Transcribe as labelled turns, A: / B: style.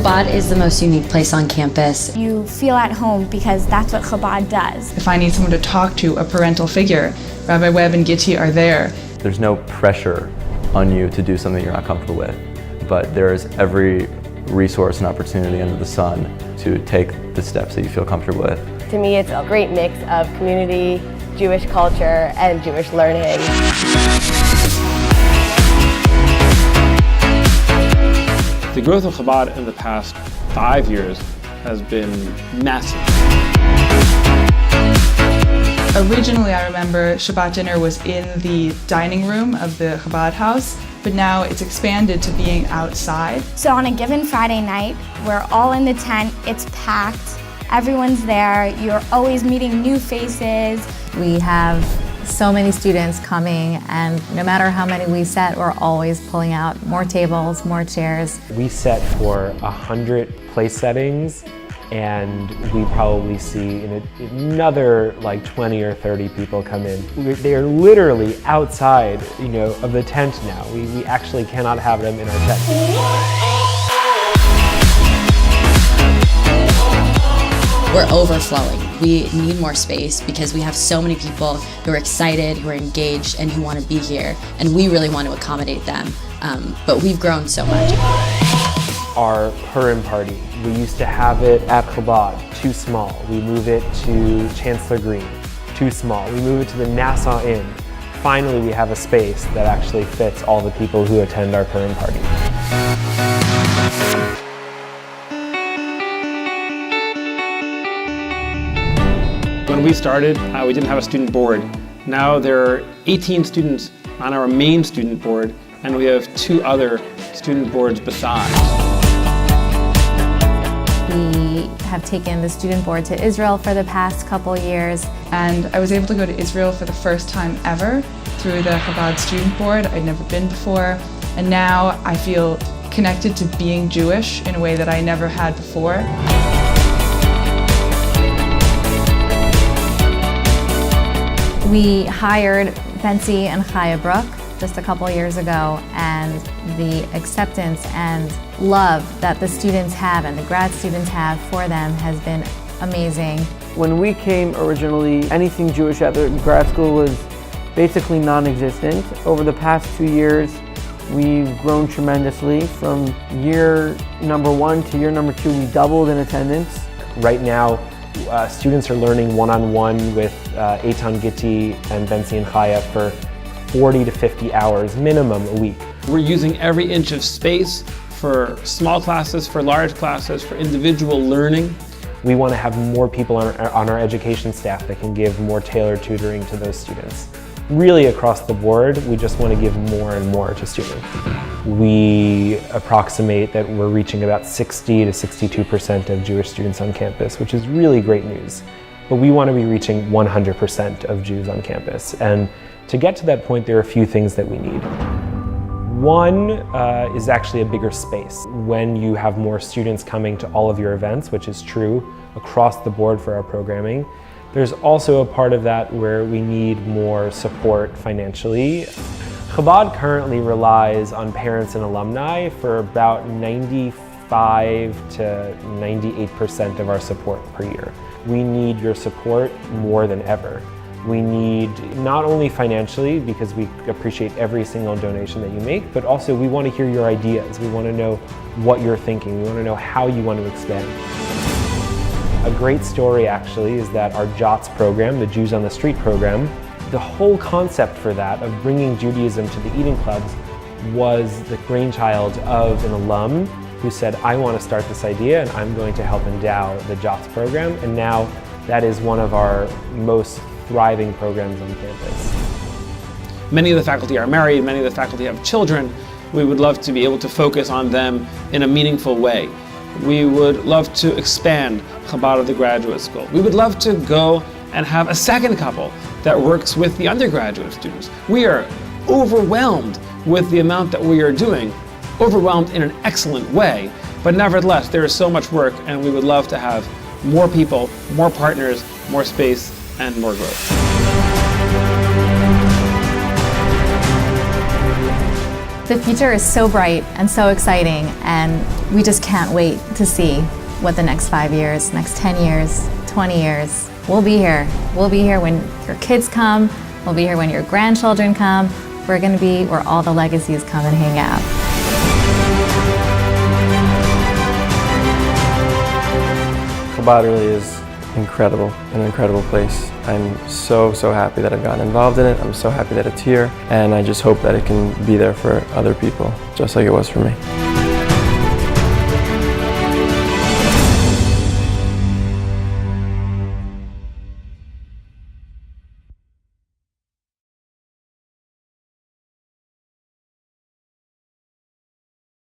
A: Chabad is the most unique place on campus.
B: You feel at home because that's what Chabad does.
C: If I need someone to talk to, a parental figure, Rabbi Webb and Gitti are there.
D: There's no pressure on you to do something you're not comfortable with, but there is every resource and opportunity under the sun to take the steps that you feel comfortable with.
E: To me, it's a great mix of community, Jewish culture, and Jewish learning.
F: The growth of Chabad in the past 5 years has been massive.
C: Originally, I remember Shabbat dinner was in the dining room of the Chabad house, but now it's expanded to being outside.
B: So on a given Friday night, we're all in the tent, it's packed, everyone's there, you're always meeting new faces.
G: We have so many students coming, and no matter how many we set, we're always pulling out more tables, more chairs.
H: We set for 100 place settings, and we probably see another like 20 or 30 people come in. They're literally outside, of the tent now. We actually cannot have them in our tent.
A: We're overflowing. We need more space because we have so many people who are excited, who are engaged, and who want to be here, and we really want to accommodate them. But we've grown so much.
H: Our Purim party, we used to have it at Chabad, too small. We move it to Chancellor Green, too small. We move it to the Nassau Inn. Finally, we have a space that actually fits all the people who attend our Purim party.
F: When we started, we didn't have a student board. Now there are 18 students on our main student board, and we have 2 other student boards besides.
G: We have taken the student board to Israel for the past couple years.
C: And I was able to go to Israel for the first time ever through the Chabad student board. I'd never been before, and now I feel connected to being Jewish in a way that I never had before.
G: We hired Benzi and Chaya Brook just a couple years ago, and the acceptance and love that the students have and the grad students have for them has been amazing.
I: When we came originally, anything Jewish at the grad school was basically non-existent. Over the past 2 years, we've grown tremendously. From year number 1 to year number 2, we doubled in attendance.
H: Right now, students are learning one-on-one with Eitan Gitti and Benzi and Chaya for 40 to 50 hours minimum a week.
F: We're using every inch of space for small classes, for large classes, for individual learning.
H: We want to have more people on our education staff that can give more tailored tutoring to those students. Really across the board, we just want to give more and more to students. We approximate that we're reaching about 60 to 62% of Jewish students on campus, which is really great news. But we want to be reaching 100% of Jews on campus. And to get to that point, there are a few things that we need. One is actually a bigger space. When you have more students coming to all of your events, which is true across the board for our programming, there's also a part of that where we need more support financially. Chabad currently relies on parents and alumni for about 95 to 98% of our support per year. We need your support more than ever. We need not only financially, because we appreciate every single donation that you make, but also we want to hear your ideas. We want to know what you're thinking. We want to know how you want to expand. A great story actually is that our JOTS program, the Jews on the Street program, the whole concept for that of bringing Judaism to the eating clubs was the brainchild of an alum who said, I want to start this idea and I'm going to help endow the JOTS program. And now that is one of our most thriving programs on campus.
F: Many of the faculty are married, many of the faculty have children. We would love to be able to focus on them in a meaningful way. We would love to expand Chabad of the Graduate School. We would love to go and have a second couple that works with the undergraduate students. We are overwhelmed with the amount that we are doing, overwhelmed in an excellent way, but nevertheless, there is so much work and we would love to have more people, more partners, more space, and more growth.
G: The future is so bright and so exciting, and we just can't wait to see what the next 5 years, next 10 years, 20 years. We'll be here. We'll be here when your kids come. We'll be here when your grandchildren come. We're going to be where all the legacies come and hang out.
J: Chabad really is incredible, an incredible place. I'm so happy that I've gotten involved in it. I'm so happy that it's here, and I just hope that it can be there for other people, just like it was for me.